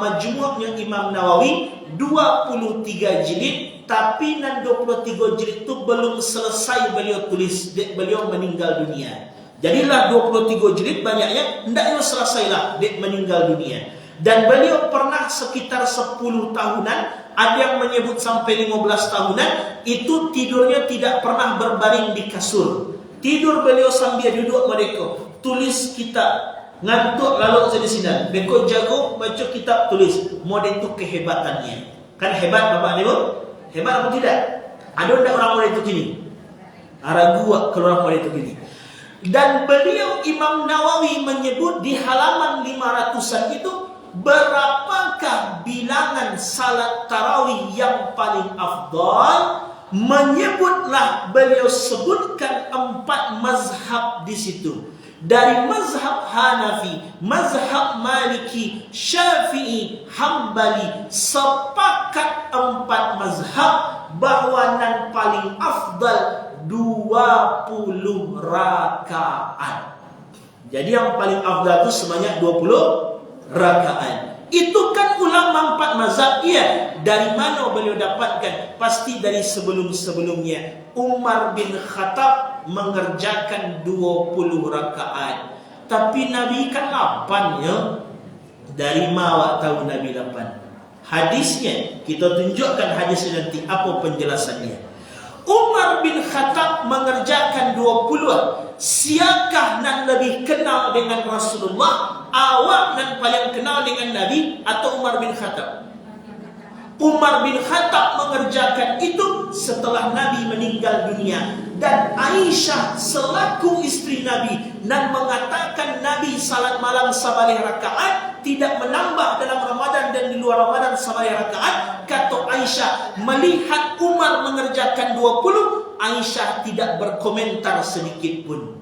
Majmu'nya Imam Nawawi 23 jilid, tapi nan 23 jilid itu belum selesai beliau tulis, beliau meninggal dunia. Jadilah 23 jilid banyaknya, hendaknya selesailah dia meninggal dunia. Dan beliau pernah sekitar 10 tahunan, ada yang menyebut sampai 15 tahunan, itu tidurnya tidak pernah berbaring di kasur. Tidur beliau sambil duduk mereka, tulis kitab, ngantuk lalu saya di sini. Beko jago baca kitab tulis. Model itu kehebatannya. Kan hebat Bapak Ibu? Hebat atau tidak? Ada tidak orang model itu gini? Ragu kalau orang model itu gini. Dan beliau Imam Nawawi menyebut di halaman 500-an itu, berapakah bilangan salat tarawih yang paling afdal? Menyebutlah beliau sebutkan 4 mazhab di situ. Dari mazhab Hanafi, mazhab Maliki, Syafi'i, Hambali, sepakat 4 mazhab bahwa yang paling afdal 20 rakaat. Jadi yang paling afdal itu sebanyak 20 rakaat. Itu kan ulama 4 mazhab. Iya, dari mana beliau dapatkan? Pasti dari sebelum-sebelumnya. Umar bin Khattab mengerjakan 20 rakaat. Tapi Nabi kan 8 ya. Dari mana tahu Nabi 8? Hadisnya, kita tunjukkan hadisnya nanti apa penjelasannya. Umar bin Khattab mengerjakan 20. Siapakah yang lebih kenal dengan Rasulullah? Awak yang paling kenal dengan Nabi atau Umar bin Khattab? Umar bin Khattab mengerjakan itu setelah Nabi meninggal dunia. Dan Aisyah selaku istri Nabi dan mengatakan Nabi salat malam sabalih rakaat, tidak menambah dalam Ramadan dan di luar Ramadan sabalih rakaat. Kata Aisyah, melihat Umar mengerjakan 20, Aisyah tidak berkomentar sedikit pun.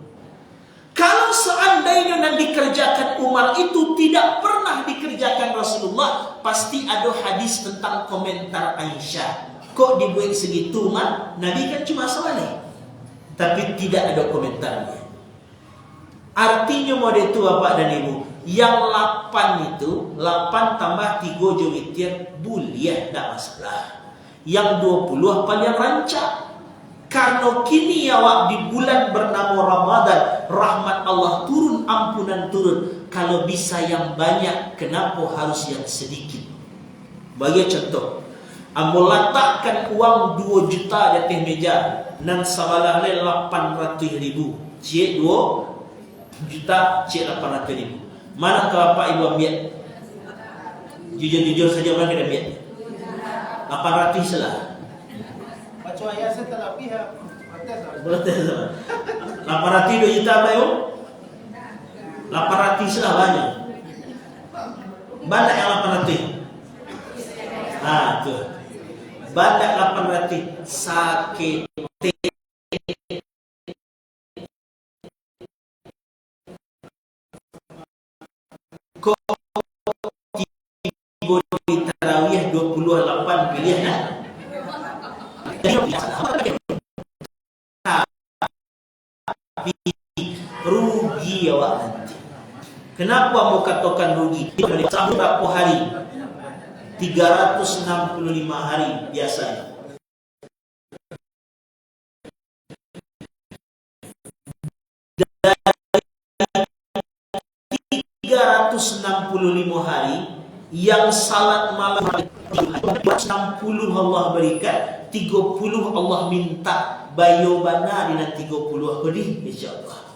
Kalau seandainya yang dikerjakan Umar itu tidak pernah dikerjakan Rasulullah, pasti ada hadis tentang komentar Aisyah. Kok dibuat segitu, Umar? Nabi kan cuma salat, tapi tidak ada komentarnya. Artinya model itu Bapak dan Ibu, yang 8 itu 8 tambah 3 witir boleh, tidak masalah. Yang 20 apa yang rancak? Karena kini awak di bulan bernama Ramadan, rahmat Allah turun, ampunan turun. Kalau bisa yang banyak, kenapa harus yang sedikit? Bagi contoh, ambo letakkan uang 2 juta di atas meja, nan sabalah 800.000. Cik 2 juta, cik 800.000. Mana kalau Bapak Ibu ambil? Jujur-jujur saja, mana kita ambil? 800 lah. Baca ayat setelah pihak Protes. 800 juta bayu. 800 lah banyak. Banyak yang 800. Tuh. Banyak 800 sakit. Kok di tarawih 28 pilihan nah? Tapi rugi awak nanti. Kenapa mau katakan rugi? Berapa hari? 365 hari biasanya. Dari 365 hari yang salat malam 60 Allah berikan, 30 Allah minta. Bayo bana dengan 30 pedih, insyaAllah.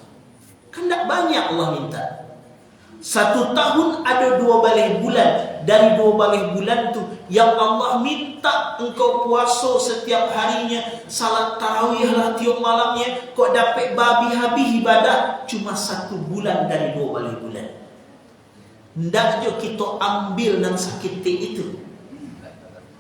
Kan tak banyak Allah minta. 1 tahun ada 2 balih bulan. Dari 2 balih bulan tu yang Allah minta engkau puasa setiap harinya, salat tarawih lah tiap malamnya, kau dapat babi habis ibadah cuma 1 bulan dari 2 balih bulan. Hendaknya kita ambil nang sakit itu.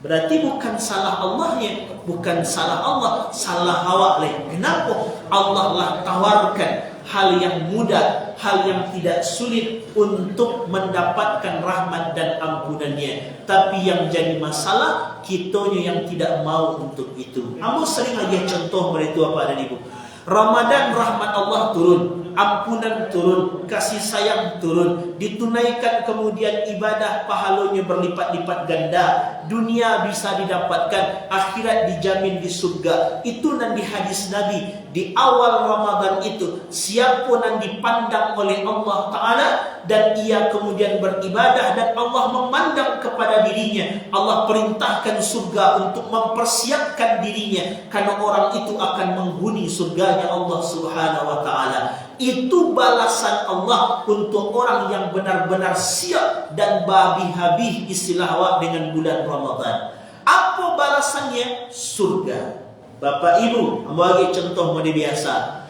Berarti bukan salah Allahnya, bukan salah Allah, salah awak leh. Kenapa? Allah lah tawarkan hal yang mudah, hal yang tidak sulit untuk mendapatkan rahmat dan ampunannya. Tapi yang jadi masalah, kitanya yang tidak mau untuk itu. Kamu sering aja contoh mereka Bapak dan Ibu. Ramadan rahmat Allah turun, ampunan turun, kasih sayang turun, ditunaikan kemudian ibadah pahalanya berlipat-lipat ganda, dunia bisa didapatkan, akhirat dijamin di surga. Itu nanti hadis Nabi di awal Ramadan itu, siapa yang dipandang oleh Allah Ta'ala dan ia kemudian beribadah dan Allah memandang kepada dirinya, Allah perintahkan surga untuk mempersiapkan dirinya, karena orang itu akan menghuni surganya Allah Subhanahu Wa Ta'ala. Itu balasan Allah untuk orang yang benar-benar siap dan babi habis istilah awak dengan bulan Ramadan. Apa balasannya? Surga. Bapak Ibu, bagi contoh model biasa.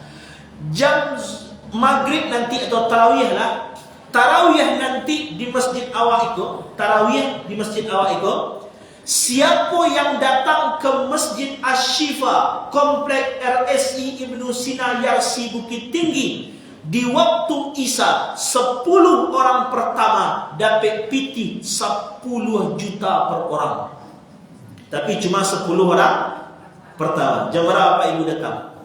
Jam maghrib nanti atau tarawih lah. Tarawih nanti di masjid awak itu, tarawih di masjid awak itu, siapa yang datang ke Masjid Asy-Syifa, Komplek RSI Ibnu Sina Yarsi Bukit Tinggi, di waktu Isya, 10 orang pertama dapat piti 10 juta per orang. Tapi cuma 10 orang pertama. Jam berapa Pak Ibu datang?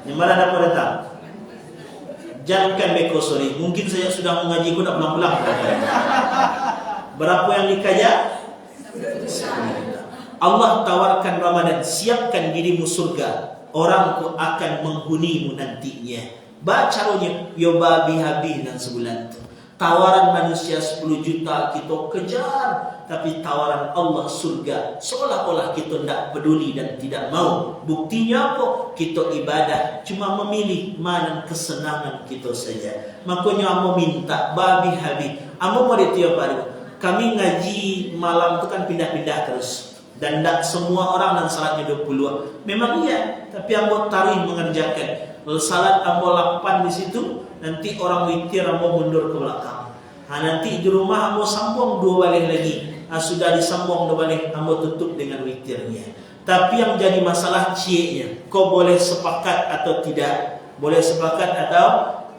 Jam berapa dapat datang? Jangan beko sorry. Mungkin saya sudah mengaji, aku tak pulang-pulang. Berapa yang dikaja? Allah tawarkan Ramadan, siapkan dirimu surga. Orang ku akan menghunimu nantinya. Bacaranya yo babi habis dan sebulan tu. Tawaran manusia 10 juta kita kejar, tapi tawaran Allah surga seolah-olah kita tidak peduli dan tidak mau. Buktinya apa? Kita ibadah cuma memilih mana kesenangan kita saja. Makanya amo minta babi habis. Amo mau ditiup baru. kami ngaji malam itu kan pindah-pindah terus. Dan tidak semua orang dan salatnya 20. Memang iya, tapi ambo tarikh mengerjakan. Kalau salat ambo 8 di situ, nanti orang witir ambo mundur ke belakang. Nanti di rumah ambo sambung 2 balik lagi. Sudah disambung 2 balik, ambo tutup dengan witirnya. Tapi yang jadi masalah cieknya, kau boleh sepakat atau tidak? Boleh sepakat atau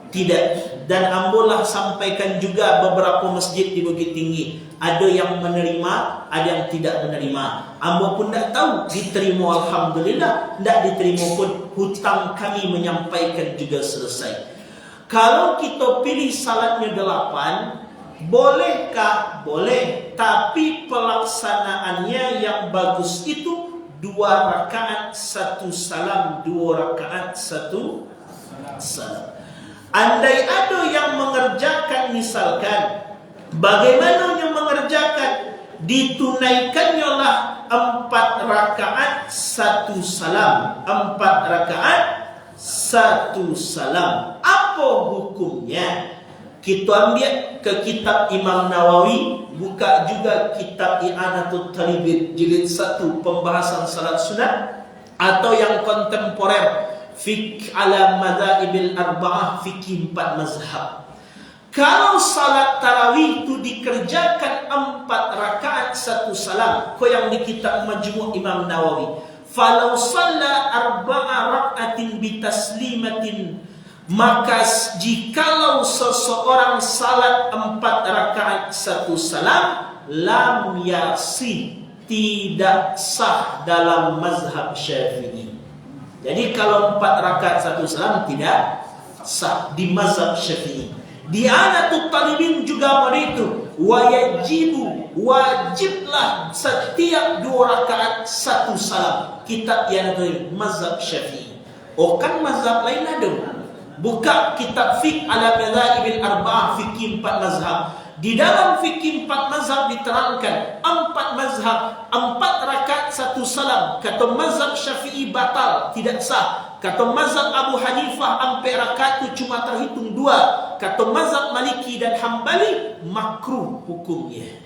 tidak? Dan ambolah sampaikan juga beberapa masjid di Bukit Tinggi, ada yang menerima, ada yang tidak menerima. Ambo pun tidak tahu, diterima alhamdulillah, tidak diterima pun hutang kami menyampaikan juga selesai. Kalau kita pilih salatnya 8, bolehkah? Boleh, tapi pelaksanaannya yang bagus itu 2 rakaat 1 salam, 2 rakaat 1 salam. Andai ada yang mengerjakan, misalkan, bagaimana yang mengerjakan? Ditunaikannya lah 4 rakaat 1 salam, 4 rakaat 1 salam. Apa hukumnya? Kita ambil ke kitab Imam Nawawi, buka juga kitab I'anatul Talibin jilid 1 pembahasan salat sunat, atau yang kontemporer Fiqh ala madha'ibil arba'ah, fikih 4 mazhab. Kalau salat tarawih itu dikerjakan 4 rakaat 1 salam, kau yang di kitab Majmu' Imam Nawawi, falau salla 4 rakaatin bitaslimatin, maka jikalau seseorang salat 4 rakaat 1 salam, lam yasi, tidak sah dalam mazhab Syafi'i. Jadi kalau 4 rakaat 1 salam tidak sah di mazhab Syafi'i. Di I'anatul Talibin juga begitu. Wajiblah setiap 2 rakaat 1 salam. Kitab I'anatul mazhab Syafi'i. Kan mazhab lain ada. Buka kitab Fiqh ala madha'ibil arba'ah, fikih 4 mazhab. Di dalam fikih 4 mazhab diterangkan 4 mazhab, 4 rakaat 1 salam. Kata mazhab Syafi'i batal, tidak sah. Kata mazhab Abu Hanifah 4 rakaat itu cuma terhitung 2. Kata mazhab Maliki dan Hambali makruh hukumnya.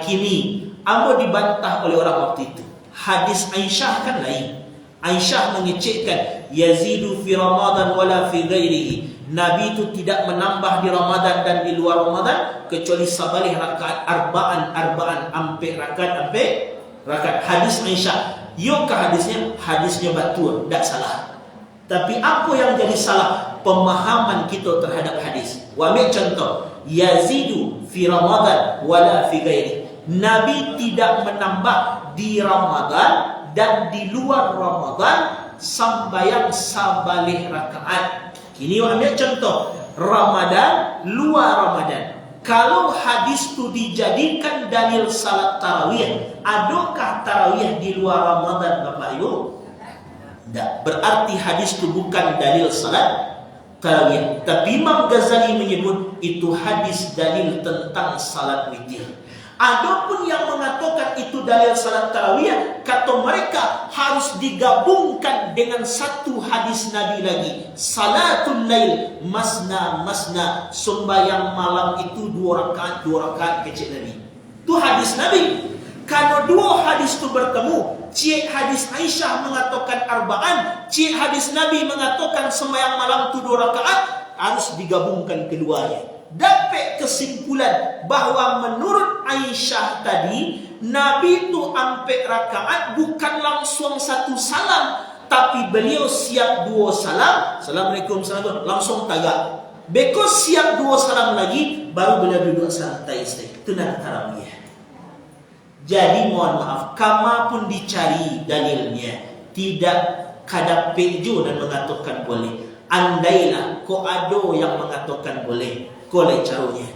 Kini ambo dibantah oleh orang waktu itu. Hadis Aisyah kan lain. Aisyah mengecekkan yazidu fi Ramadan wala fi ghairihi. Nabi itu tidak menambah di Ramadan dan di luar Ramadan kecuali sabalih rakaat arba'an ampe rakaat. Hadis Aisyah. Yukah hadisnya? Hadisnya betul, tidak salah. Tapi apa yang jadi salah? Pemahaman kita terhadap hadis. Wa ambil contoh, yazidu fi Ramadan wala fi ghairi. Nabi tidak menambah di Ramadan dan di luar Ramadan sambayang sabalih rakaat. Ini ambil contoh Ramadan, luar Ramadan. Kalau hadis itu dijadikan dalil salat tarawih, adakah tarawih di luar Ramadan, Bapak Ibu? Tidak. Berarti hadis itu bukan dalil salat tarawih. Tapi Imam Ghazali menyebut itu hadis dalil tentang salat witir. Adapun yang mengatakan itu dalil salat tarawih, kata mereka harus digabungkan dengan satu hadis Nabi lagi. Salatul lail masna, sembahyang malam itu 2 rakaat kecil Nabi. Itu hadis Nabi. Kalau 2 hadis itu bertemu, cik hadis Aisyah mengatakan arba'an, cik hadis Nabi mengatakan sembahyang malam itu 2 rakaat, harus digabungkan keduanya. Dapat kesimpulan bahawa menurut Aisyah tadi, Nabi itu 4 rakaat bukan langsung 1 salam, tapi beliau siap 2 salam, Assalamualaikum, langsung tagak. Because siap 2 salam lagi, baru beliau duduk santai. Itu nak tarawih. Jadi mohon maaf, kama pun dicari dalilnya, tidak kada pejo dan mengatakan boleh. Andailah kau ada yang mengatakan boleh, boleh caranya.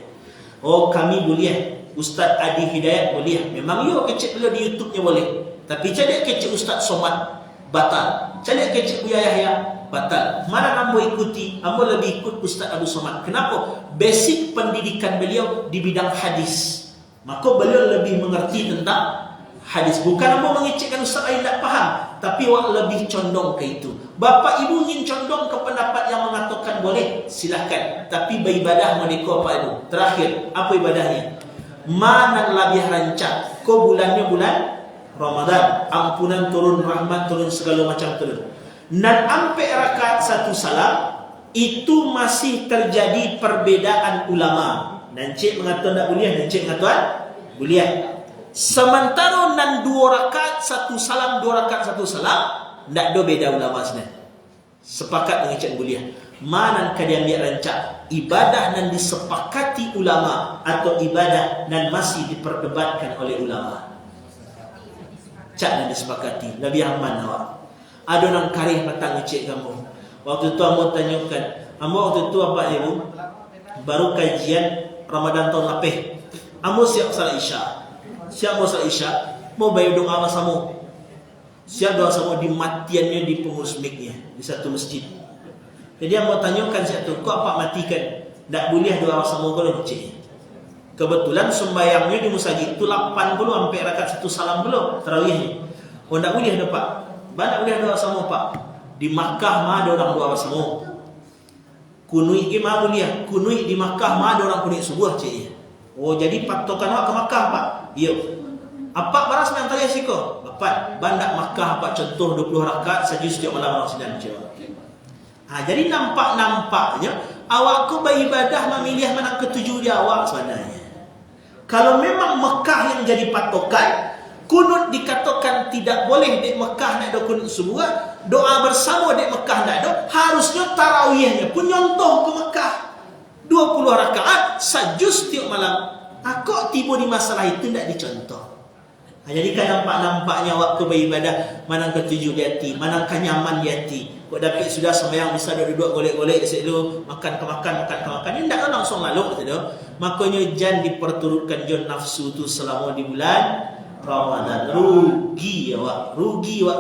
Kami boleh, Ustaz Adi Hidayat boleh. Memang kecek beliau di YouTube-nya boleh. Tapi cadek kecek Ustaz Somad batal. Cadek kecek Buya Yahya batal. Mana ambo ikuti? Ambo lebih ikut Ustaz Abu Somad. Kenapa? Basic pendidikan beliau di bidang hadis. Maka beliau lebih mengerti tentang hadis. Bukan ambo mengecekkan Ustaz lain tak faham, tapi lebih condong ke itu. Bapak Ibu ingin condong ke pendapat yang mengatakan boleh, silakan. Tapi beribadah mereka Pak Ibu. Terakhir, apa ibadahnya? Mana lebih rancak? Ko bulannya bulan Ramadan, ampunan turun, rahmat turun, segala macam turun. Dan ampe rakaat satu salam itu masih terjadi perbedaan ulama. Dan cik mengatakan tak boleh, dan cik mengatakan boleh. Sementara nan 2 rakaat satu salam, 2 rakaat satu salam, tak ada beda ulama sebenarnya. Sepakat dengan cik boleh. Mana kalian ambil rancak? Ibadah nan disepakati ulama atau ibadah nan masih diperdebatkan oleh ulama? Cak nan disepakati. Lebih aman awak. Ada orang karih matang cik kamu. Waktu tu amu tanyakan, amu waktu tu apa ibu? Baru kajian Ramadan tahun lepas. Amu siap salat Isya. Siap mau salat Isya, mau bayar doa sama. Siap doa sama di matiannya di pengurus miknya di satu masjid. Jadi amu tanyakan siap tu, kau apa matikan? Tak boleh doa sama kalau cik. Kebetulan sembayangnya di masjid itu 80 sampai rakaat satu salam belum tarawihnya. Oh tak boleh dah pak. Tak boleh doa sama pak. Di Makkah mah ada orang doa sama. Kunui ke mah boleh. Kunui di Makkah mah ada orang kunui subuh cik. Oh jadi patokan awak ke Makkah pak. Ya. Apa baras yang tanya siko? Bapak bandak Makkah apa contoh 20 rakaat saja setiap malam orang sedang cik. Jadi nampak-nampaknya awak ku beribadah memilih mana ketujuh di awak sebenarnya. Kalau memang Mekah yang jadi patokan, kunut dikatakan tidak boleh di Mekah nak ada kunut subuh, doa bersama di Mekah tak ada, harusnya tarawihnya pun nyontoh ke Mekah 20 rakaat sajus tiap malam. Kok tiba di masalah itu tak dicontoh. Jadi kan nampak-nampaknya waktu beribadah mana ketujuh di hati, mana nyaman di hati. Kok dapat sudah sembahyang bisa duduk golek-golek dulu, makan ke makan. Ini tak langsung lalu gitu. Makanya jangan diperturutkan jon nafsu tu selama di bulan Ramadan. Rugi awak,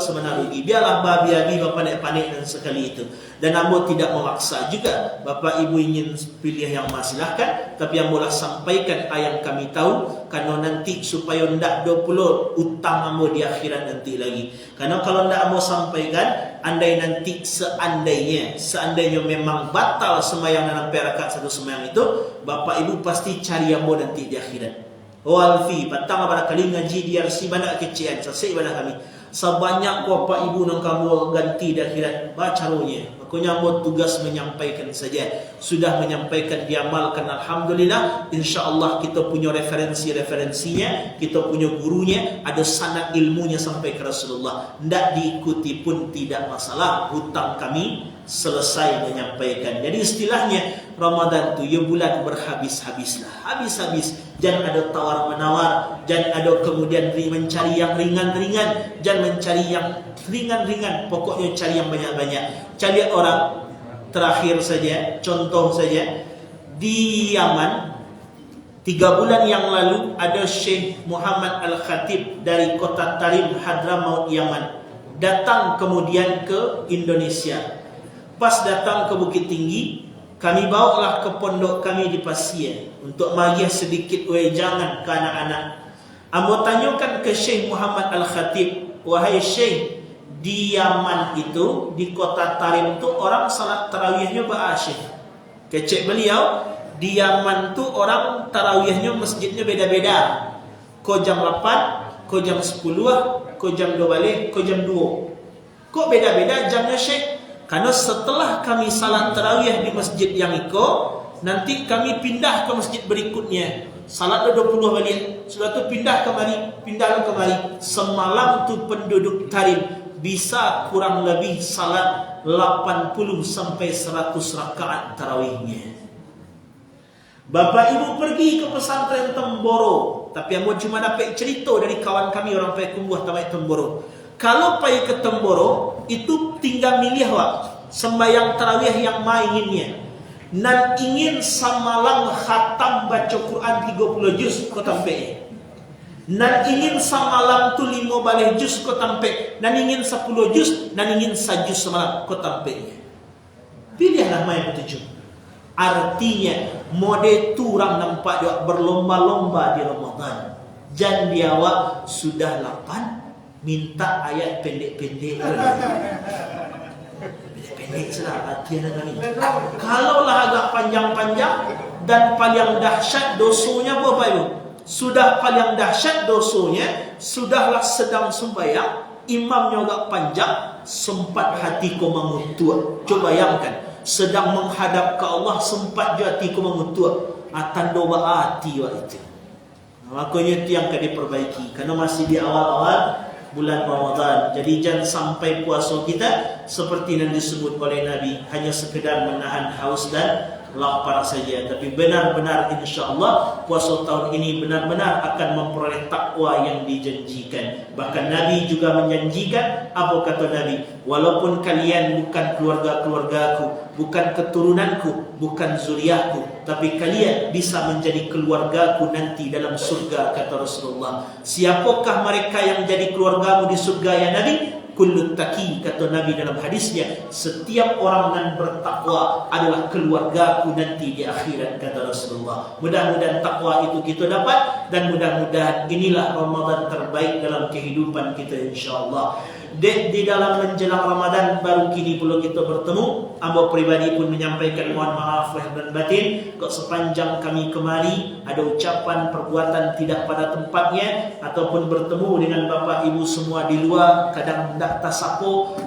sebenarnya rugi. Biarlah babi panik-panik dan sekali itu. Dan ambo tidak memaksa juga. Bapak ibu ingin pilih yang mana silahkan, tapi ambo lah sampaikan yang kami tahu, karena nanti supaya ndak 20 utang ambo di akhirat nanti lagi. Karena kalau ndak ambo sampaikan, andai nanti seandainya memang batal sembahyang dalam rakaat satu sembahyang itu, bapak ibu pasti cari ambo nanti di akhirat. Oh Alfi, patang pada kali ngaji di RC banyak kecian, selesai ibadah kami. Sebanyak bapak ibu nang kamu ganti di akhirat, bacaronya. Makanya mau tugas menyampaikan saja. Sudah menyampaikan, diamalkan, alhamdulillah. InsyaAllah kita punya referensinya, kita punya gurunya, ada sanad ilmunya sampai ke Rasulullah. Tidak diikuti pun tidak masalah. Hutang kami selesai menyampaikan. Jadi istilahnya Ramadan tu ya bulan berhabis-habislah. Habis-habis. Jangan ada tawar-menawar, jangan ada kemudian mencari yang ringan-ringan, jangan mencari yang ringan-ringan, pokoknya cari yang banyak-banyak. Cari orang terakhir saja, contoh saja di Yaman 3 bulan yang lalu ada Syekh Muhammad Al-Khatib dari kota Tarim, Hadramaut, Yaman, datang kemudian ke Indonesia. Pas datang ke Bukit Tinggi, kami bawalah ke pondok kami di Pasir untuk magiah sedikit wejangan ke anak-anak. Ambo tanyakan ke Syekh Muhammad Al-Khatib, wahai Syekh, di Yaman itu, di kota Tarim itu orang salat tarawihnya ba'asyih. Kecek beliau, di Yaman itu orang tarawihnya masjidnya beda-beda. Ko jam 8, ko jam 10, ko jam 2 balik, ko jam 2. Kok beda-beda jamnya Syekh? Karena setelah kami salat tarawih di masjid yang iko, nanti kami pindah ke masjid berikutnya. Salat 20 balik, sudah tu pindah kemari. Semalam tu penduduk Tarim bisa kurang lebih salat 80 sampai 100 rakaat tarawihnya. Bapak ibu pergi ke pesantren Temboro, tapi yang cuma dapat cerita dari kawan kami orang Payakumbuh Tamai Temboro. Kalau pergi ke Temboro, itu tinggal milih sembahyang tarawih yang mainginnya. Nan ingin samalam khatam baca Quran 30 juz kau tampai. Nan ingin samalam tu 5 balik juz kau tampai. Nan ingin 10 juz, nan ingin 1 juz semalam kau tampai. Pilihlah main ketujuh. Artinya mode tu orang nampak dia berlomba-lomba di Ramadan. Jan dia sudah 8 minta ayat pendek-pendek. Pendek salah artinya kami. Kalaulah agak panjang-panjang dan paling dahsyat dosanya apa ibu? Sudah paling dahsyat dosanya, sudahlah sedang sembahyang, imamnya agak panjang, sempat hatiku mengutuk. Coba bayangkan, sedang menghadap ke Allah, sempat je hatiku mengutuk. Tanda hati itu. Makanya itu yang kena diperbaiki, karena masih di awal-awal bulan Ramadan. Jadi jangan sampai puasa kita seperti yang disebut oleh Nabi, hanya sekedar menahan haus dan lapar saja. Tapi benar-benar insya-Allah puasa tahun ini benar-benar akan memperoleh takwa yang dijanjikan. Bahkan Nabi juga menjanjikan, apa kata Nabi? Walaupun kalian bukan keluarga-keluargaku, bukan keturunanku, bukan zuriatku, tapi kalian bisa menjadi keluargaku nanti dalam surga, kata Rasulullah. Siapakah mereka yang jadi keluargamu di surga ya Nabi? Kullu taqi, kata Nabi dalam hadisnya, setiap orang yang bertakwa adalah keluargaku nanti di akhirat, kata Rasulullah. Mudah-mudahan takwa itu kita dapat, dan mudah-mudahan inilah Ramadan terbaik dalam kehidupan kita insya-Allah. Di dalam menjelang Ramadan baru kini pula kita bertemu. Amba pribadi pun menyampaikan mohon maaf lahir dan batin kok sepanjang kami kemari ada ucapan perbuatan tidak pada tempatnya, ataupun bertemu dengan bapak ibu semua di luar kadang hendak tasapo